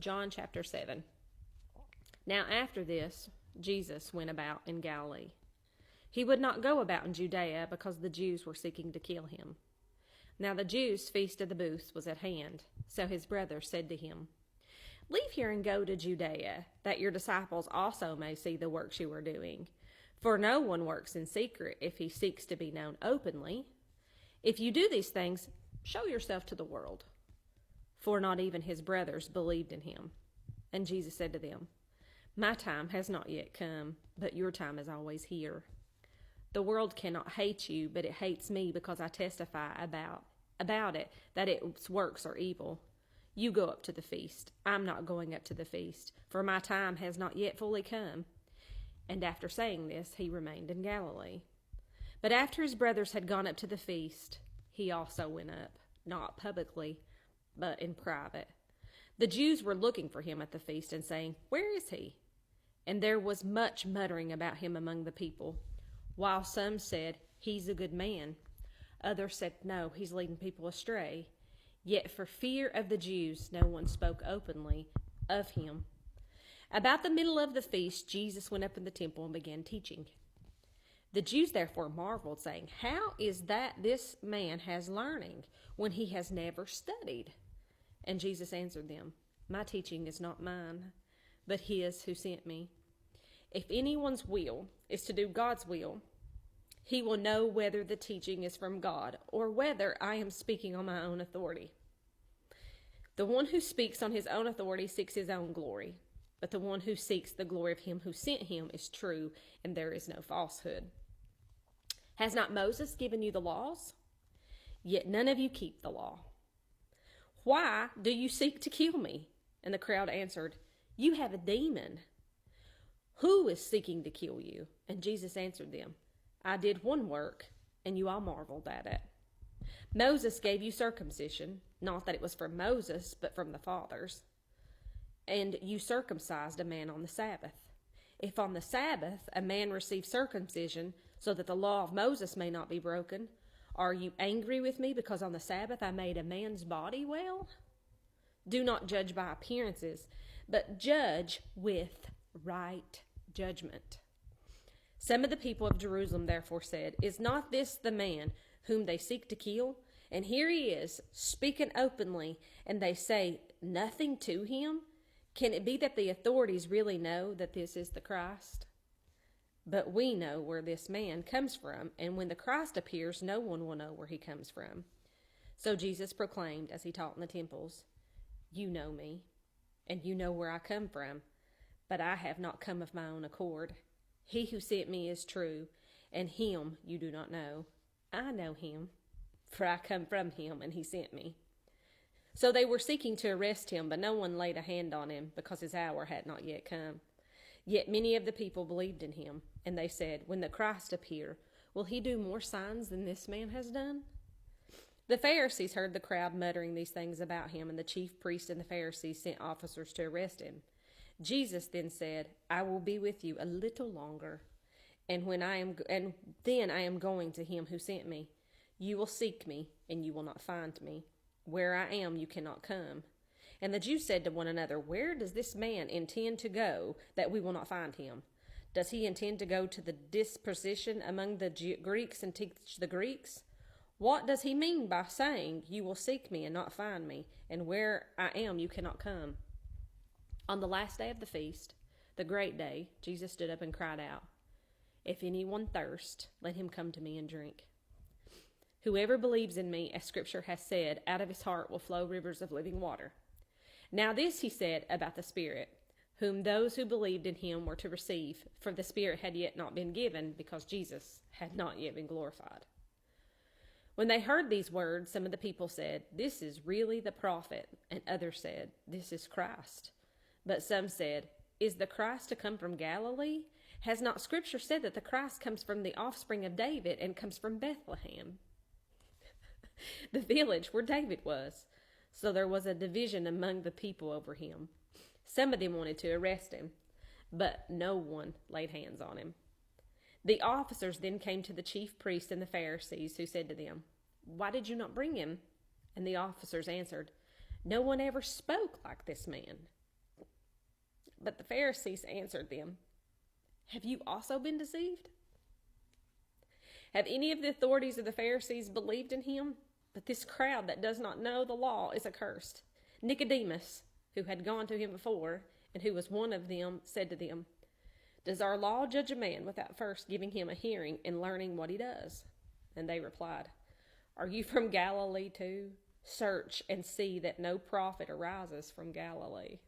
John chapter 7. Now after this, Jesus went about in Galilee. He would not go about in Judea because the Jews were seeking to kill him. Now the Jews' feast of the booths was at hand. So his brothers said to him, "Leave here and go to Judea, that your disciples also may see the works you are doing. For no one works in secret if he seeks to be known openly. If you do these things, show yourself to the world." For not even his brothers believed in him. And Jesus said to them, "My time has not yet come, but your time is always here. The world cannot hate you, but it hates me because I testify about it that its works are evil. You go up to the feast. I'm not going up to the feast, for my time has not yet fully come." And after saying this, he remained in Galilee. But after his brothers had gone up to the feast, he also went up, not publicly, but in private. The Jews were looking for him at the feast and saying, "Where is he?" And there was much muttering about him among the people, while some said, "He's a good man." Others said, "No, he's leading people astray." Yet for fear of the Jews, no one spoke openly of him. About the middle of the feast, Jesus went up in the temple and began teaching. The Jews therefore marveled, saying, "How is that this man has learning when he has never studied?" And Jesus answered them, "My teaching is not mine, but his who sent me. If anyone's will is to do God's will, he will know whether the teaching is from God or whether I am speaking on my own authority. The one who speaks on his own authority seeks his own glory, but the one who seeks the glory of him who sent him is true, and there is no falsehood. Has not Moses given you the laws? Yet none of you keep the law. Why do you seek to kill me?" And the crowd answered, "You have a demon. Who is seeking to kill you?" And Jesus answered them, "I did one work, and you all marveled at it. Moses gave you circumcision, not that it was from Moses, but from the fathers. And you circumcised a man on the Sabbath. If on the Sabbath a man receives circumcision, so that the law of Moses may not be broken, are you angry with me because on the Sabbath I made a man's body well? Do not judge by appearances, but judge with right judgment." Some of the people of Jerusalem therefore said, "Is not this the man whom they seek to kill? And here he is, speaking openly, and they say nothing to him? Can it be that the authorities really know that this is the Christ? But we know where this man comes from, and when the Christ appears, no one will know where he comes from." So Jesus proclaimed as he taught in the temples, "You know me, and you know where I come from, but I have not come of my own accord. He who sent me is true, and him you do not know. I know him, for I come from him, and he sent me." So they were seeking to arrest him, but no one laid a hand on him, because his hour had not yet come. Yet many of the people believed in him, and they said, "When the Christ appear, will he do more signs than this man has done?" The Pharisees heard the crowd muttering these things about him, and the chief priests and the Pharisees sent officers to arrest him. Jesus then said, "I will be with you a little longer, and then I am going to him who sent me. You will seek me, and you will not find me. Where I am, you cannot come." And the Jews said to one another, "Where does this man intend to go that we will not find him? Does he intend to go to the disposition among the Greeks and teach the Greeks? What does he mean by saying, 'You will seek me and not find me, and where I am you cannot come'?" On the last day of the feast, the great day, Jesus stood up and cried out, "If anyone thirst, let him come to me and drink. Whoever believes in me, as Scripture has said, out of his heart will flow rivers of living water." Now this he said about the Spirit, whom those who believed in him were to receive, for the Spirit had yet not been given, because Jesus had not yet been glorified. When they heard these words, some of the people said, "This is really the prophet," and others said, "This is Christ." But some said, "Is the Christ to come from Galilee? Has not Scripture said that the Christ comes from the offspring of David and comes from Bethlehem, the village where David was?" So there was a division among the people over him. Some of them wanted to arrest him, but no one laid hands on him. The officers then came to the chief priests and the Pharisees, who said to them, "Why did you not bring him?" And the officers answered, "No one ever spoke like this man." But the Pharisees answered them, "Have you also been deceived? Have any of the authorities of the Pharisees believed in him? But this crowd that does not know the law is accursed." Nicodemus, who had gone to him before, and who was one of them, said to them, "Does our law judge a man without first giving him a hearing and learning what he does?" And they replied, "Are you from Galilee too? Search and see that no prophet arises from Galilee."